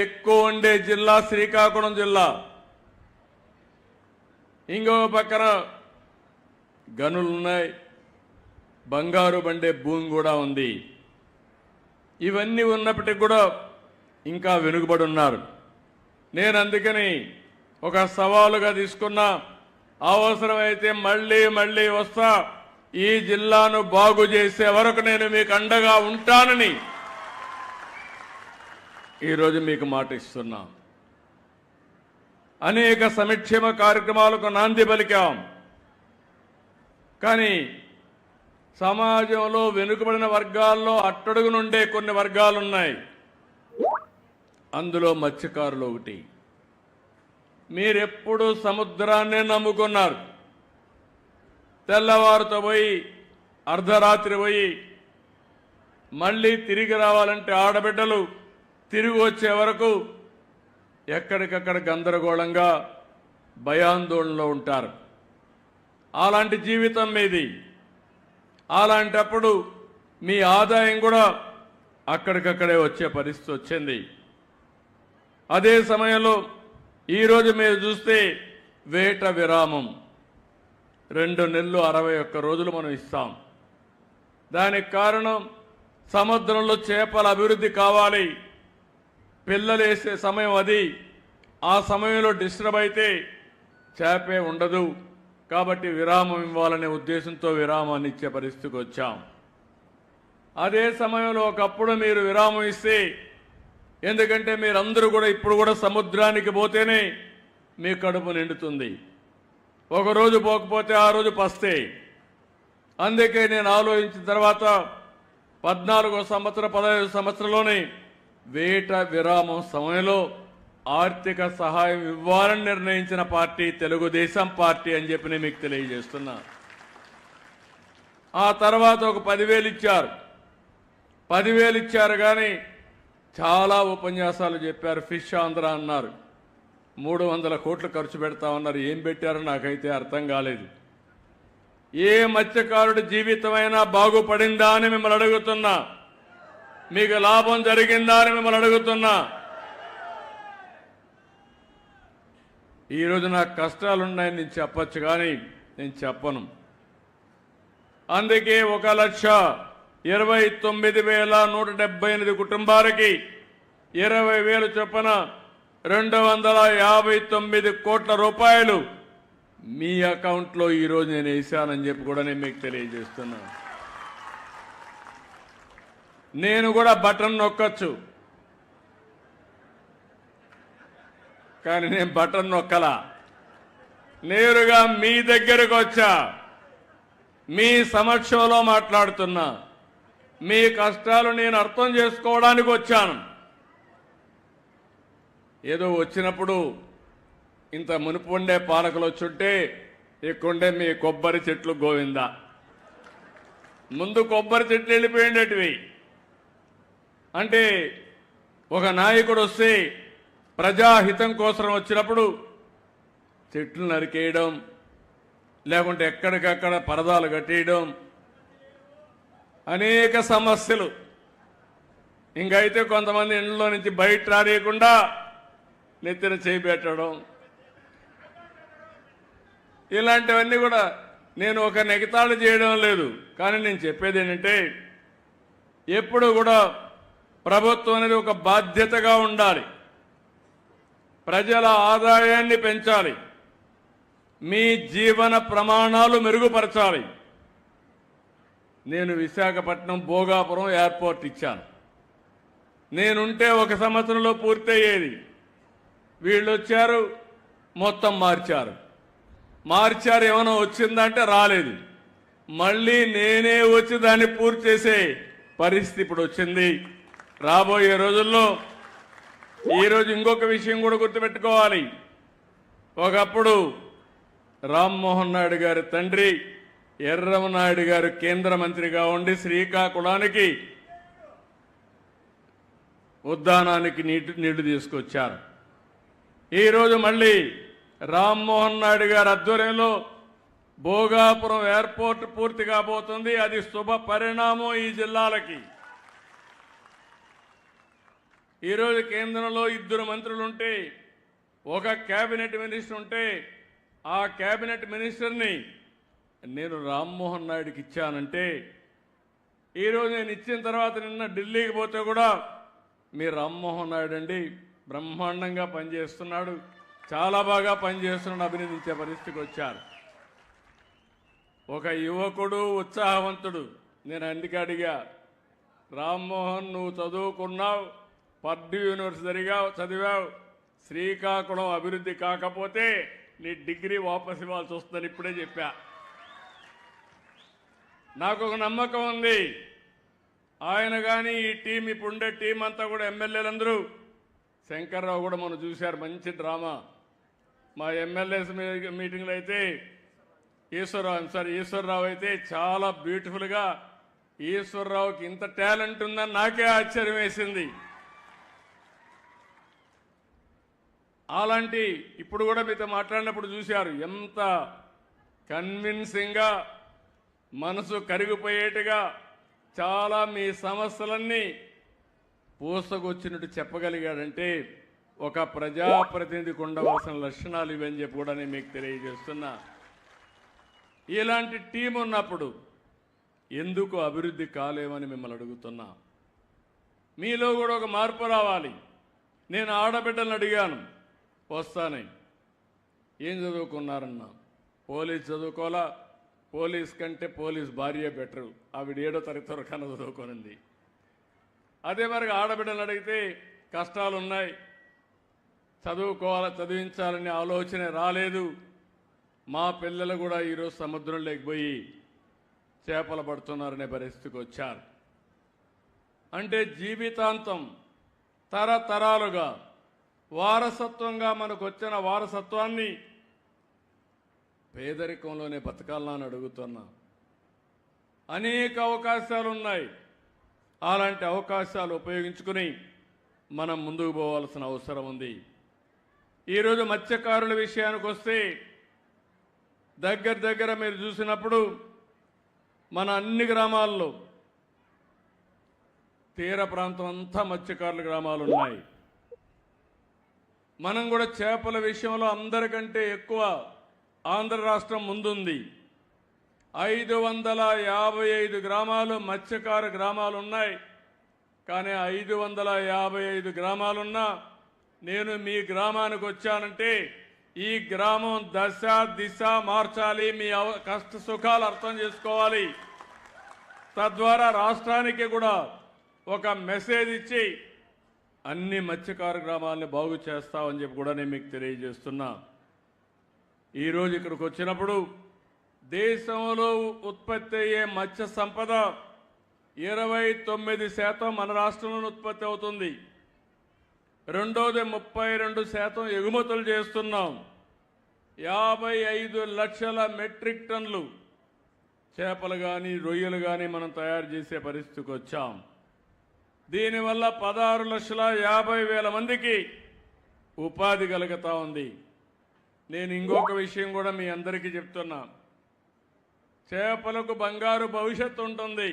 ఎక్కువ ఉండే జిల్లా శ్రీకాకుళం జిల్లా. ఇంకొక పక్కన గనులున్నాయి, బంగారు బండే భూమి కూడా ఉంది. ఇవన్నీ ఉన్నప్పటికీ కూడా ఇంకా వెనుకబడి ఉన్నారు. నేను అందుకని ఒక సవాలుగా తీసుకున్నా, అవసరమైతే మళ్ళీ మళ్ళీ వస్తా, ఈ జిల్లాను బాగు చేసే వరకు నేను మీకు అండగా ఉంటానని ఈరోజు మీకు మాట ఇస్తున్నా. అనేక సంక్షేమ కార్యక్రమాలకు నాంది పలికాం. కానీ సమాజంలో వెనుకబడిన వర్గాల్లో అట్టడుగునుండే కొన్ని వర్గాలు ఉన్నాయి. అందులో మత్స్యకారులు ఒకటి. మీరెప్పుడు సముద్రాన్నే నమ్ముకున్నారు. తెల్లవారుతో పోయి అర్ధరాత్రి పోయి మళ్ళీ తిరిగి రావాలంటే ఆడబిడ్డలు తిరిగి వచ్చే వరకు ఎక్కడికక్కడ గందరగోళంగా భయాందోళనలో ఉంటారు. అలాంటి జీవితం మీది. అలాంటప్పుడు మీ ఆదాయం కూడా అక్కడికక్కడే వచ్చే పరిస్థితి వచ్చింది. అదే సమయంలో ఈరోజు మీరు చూస్తే వేట విరామం 2 నెలలు 61 రోజులు మనం ఇస్తాం. దానికి కారణం సముద్రంలో చేపల అభివృద్ధి కావాలి. పిల్లలు వేసే సమయం అది. ఆ సమయంలో డిస్టర్బ్ అయితే చేపే ఉండదు. కాబట్టి విరామం ఇవ్వాలనే ఉద్దేశంతో విరామాన్ని ఇచ్చే పరిస్థితికి వచ్చాం. అదే సమయంలో ఒకప్పుడు మీరు విరామం ఇస్తే, ఎందుకంటే మీరందరూ కూడా ఇప్పుడు కూడా సముద్రానికి పోతేనే మీ కడుపు నిండుతుంది. ఒకరోజు పోకపోతే ఆ రోజు పస్తే. అందుకే నేను ఆలోచించిన తర్వాత 14వ సంవత్సరం 15వ సంవత్సరంలోనే వేట విరామం సమయంలో ఆర్థిక సహాయం ఇవ్వాలని నిర్ణయించిన పార్టీ తెలుగుదేశం పార్టీ అని చెప్పి నేను మీకు తెలియజేస్తున్నా. ఆ తర్వాత ఒక 10,000 ఇచ్చారు. 10,000 ఇచ్చారు కానీ చాలా ఉపన్యాసాలు చెప్పారు. ఫిష్ ఆంధ్ర అన్నారు. 300 కోట్లు ఖర్చు పెడతా ఉన్నారు. ఏం పెట్టారో నాకైతే అర్థం కాలేదు. ఏ మత్స్యకారుడి జీవితమైనా బాగుపడిందా అని మిమ్మల్ని అడుగుతున్నా. మీకు లాభం జరిగిందా అని మిమ్మల్ని అడుగుతున్నా. ఈరోజు నాకు కష్టాలున్నాయని నేను చెప్పచ్చు, కానీ నేను చెప్పను. అందుకే 1,29,178 కుటుంబాలకి 20,000 చొప్పున 259 కోట్ల రూపాయలు మీ అకౌంట్లో ఈరోజు నేను వేశానని చెప్పి కూడా నేను మీకు తెలియజేస్తున్నాను. నేను కూడా బటన్ నొక్కచ్చు, కానీ నేను బటన్ నొక్కలా. నేరుగా మీ దగ్గరకు వచ్చా, మీ సమక్షంలో మాట్లాడుతున్నా. మీ కష్టాలు నేను అర్థం చేసుకోవడానికి వచ్చాను. ఏదో వచ్చినప్పుడు ఇంత మునుపు ఉండే పాలకులు వచ్చుంటే ఇక్కడుండే మీ కొబ్బరి చెట్లు గోవిందా. ముందు కొబ్బరి చెట్లు వెళ్ళిపోయేటివి. అంటే ఒక నాయకుడు వస్తే ప్రజాహితం కోసం వచ్చినప్పుడు చెట్లు నరికేయడం, లేకుంటే ఎక్కడికక్కడ పరదాలు కట్టేయడం, అనేక సమస్యలు. ఇంకైతే కొంతమంది ఇంట్లో నుంచి బయట రానియకుండా నెత్తిన చేపెట్టడం, ఇలాంటివన్నీ కూడా నేను ఒక నెగతాళు చేయడం లేదు. కానీ నేను చెప్పేది ఏంటంటే, ఎప్పుడు కూడా ప్రభుత్వం అనేది ఒక బాధ్యతగా ఉండాలి. ప్రజల ఆదాయాన్ని పెంచాలి. మీ జీవన ప్రమాణాలు మెరుగుపరచాలి. నేను విశాఖపట్నం భోగాపురం ఎయిర్పోర్ట్ ఇచ్చాను. నేనుంటే 1 సంవత్సరంలో పూర్తయ్యేది. వీళ్ళు వచ్చారు, మొత్తం మార్చారు. ఏమైనా వచ్చిందంటే రాలేదు. మళ్ళీ నేనే వచ్చి దాన్ని పూర్తి చేసే పరిస్థితి ఇప్పుడు వచ్చింది. రాబోయే రోజుల్లో ఈరోజు ఇంకొక విషయం కూడా గుర్తుపెట్టుకోవాలి. ఒకప్పుడు రామ్మోహన్ నాయుడు గారి తండ్రి ఎర్రమనాయుడు గారు కేంద్ర మంత్రిగా ఉండి శ్రీకాకుళానికి ఉద్దానానికి నీళ్లు తీసుకొచ్చారు. ఈరోజు మళ్ళీ రామ్మోహన్ నాయుడు గారి ఆధ్వర్యంలో భోగాపురం ఎయిర్పోర్ట్ పూర్తి కాబోతుంది. అది శుభ పరిణామం ఈ జిల్లాలకి. ఈరోజు కేంద్రంలో 2 మంత్రులు ఉంటే, ఒక కేబినెట్ మినిస్టర్ ఉంటే, ఆ కేబినెట్ మినిస్టర్ని నేను రామ్మోహన్ నాయుడుకి ఇచ్చానంటే, ఈరోజు నేను ఇచ్చిన తర్వాత నిన్న ఢిల్లీకి పోతే కూడా మీ రామ్మోహన్ నాయుడు అండి బ్రహ్మాండంగా పనిచేస్తున్నాడు, చాలా బాగా పనిచేస్తున్నాడు, అభినందించే పరిస్థితికి వచ్చారు. ఒక యువకుడు ఉత్సాహవంతుడు. నేను అందుకే అడిగా, రామ్మోహన్ నువ్వు చదువుకున్నావు, పర్డ్యూ యూనివర్సిటీగా చదివావు, శ్రీకాకుళం అభివృద్ధి కాకపోతే నీ డిగ్రీ వాపసు ఇవ్వాల్సి వస్తుందని ఇప్పుడే చెప్పా. నాకు ఒక నమ్మకం ఉంది, ఆయన కానీ ఈ టీం ఇప్పుడుండే టీం అంతా కూడా ఎమ్మెల్యేలందరూ, శంకర్రావు కూడా మనం చూశారు, మంచి డ్రామా. మా ఎమ్మెల్యేస్ మీటింగ్లో అయితే ఈశ్వరరావు అయితే చాలా బ్యూటిఫుల్గా, ఈశ్వరరావుకి ఇంత టాలెంట్ ఉందని నాకే ఆశ్చర్యం వేసింది. అలాంటి ఇప్పుడు కూడా మీతో మాట్లాడినప్పుడు చూశారు, ఎంత కన్విన్సింగ్గా మనసు కరిగిపోయేట్టుగా చాలా మీ సమస్యలన్నీ పూసకొచ్చినట్టు చెప్పగలిగాడంటే ఒక ప్రజాప్రతినిధికి ఉండవలసిన లక్షణాలు ఇవని చెప్పి కూడా నేను మీకు తెలియజేస్తున్నా. ఇలాంటి టీం ఉన్నప్పుడు ఎందుకు అభివృద్ధి కాలేమని మిమ్మల్ని అడుగుతున్నా. మీలో కూడా ఒక మార్పు రావాలి. నేను ఆడబిడ్డలను అడిగాను, వస్తానే ఏం చదువుకున్నారన్నా, పోలీస్ చదువుకోవాలా, పోలీస్ కంటే పోలీస్ భార్య బెటరు, ఆవిడ 7వ తరగతి వరకు కన్నా చదువుకోనుంది. అదే మరి ఆడబిడ్డలు అడిగితే కష్టాలు ఉన్నాయి, చదివించాలనే ఆలోచన రాలేదు, మా పిల్లలు కూడా ఈరోజు సముద్రంలోకి పోయి చేపలు పడుతున్నారనే పరిస్థితికి వచ్చారు. అంటే జీవితాంతం తరతరాలుగా వారసత్వంగా మనకు వచ్చిన వారసత్వాన్ని పేదరికంలోనే బతకాలని అడుగుతున్నా. అనేక అవకాశాలు ఉన్నాయి, అలాంటి అవకాశాలు ఉపయోగించుకుని మనం ముందుకు పోవాల్సిన అవసరం ఉంది. ఈరోజు మత్స్యకారుల విషయానికి వస్తే దగ్గర మీరు చూసినప్పుడు మన అన్ని గ్రామాల్లో తీర ప్రాంతం అంతా మత్స్యకారుల గ్రామాలు ఉన్నాయి. మనం కూడా చేపల విషయంలో అందరికంటే ఎక్కువ ఆంధ్ర రాష్ట్రం ముందుంది. 555 గ్రామాలు మత్స్యకార గ్రామాలు ఉన్నాయి. కానీ 555 గ్రామాలున్నా నేను మీ గ్రామానికి వచ్చానంటే ఈ గ్రామం దశ దిశ మార్చాలి, మీ కష్ట సుఖాలు అర్థం చేసుకోవాలి, తద్వారా రాష్ట్రానికి కూడా ఒక మెసేజ్ ఇచ్చి అన్ని మత్స్యకార గ్రామాలని బాగు చేస్తామని చెప్పి కూడా నేను మీకు తెలియజేస్తున్నా. ఈరోజు ఇక్కడికి వచ్చినప్పుడు దేశంలో ఉత్పత్తి అయ్యే మత్స్య సంపద 29% మన రాష్ట్రంలో ఉత్పత్తి అవుతుంది. రెండోది 32% ఎగుమతులు చేస్తున్నాం. 55 లక్షల మెట్రిక్ టన్నులు చేపలు కానీ రొయ్యలు కానీ మనం తయారు చేసే పరిస్థితికి వచ్చాం. దీనివల్ల 16,50,000 మందికి ఉపాధి కలుగుతూ ఉంది. నేను ఇంకొక విషయం కూడా మీ అందరికీ చెప్తున్నా, చేపలకు బంగారు భవిష్యత్తు ఉంటుంది.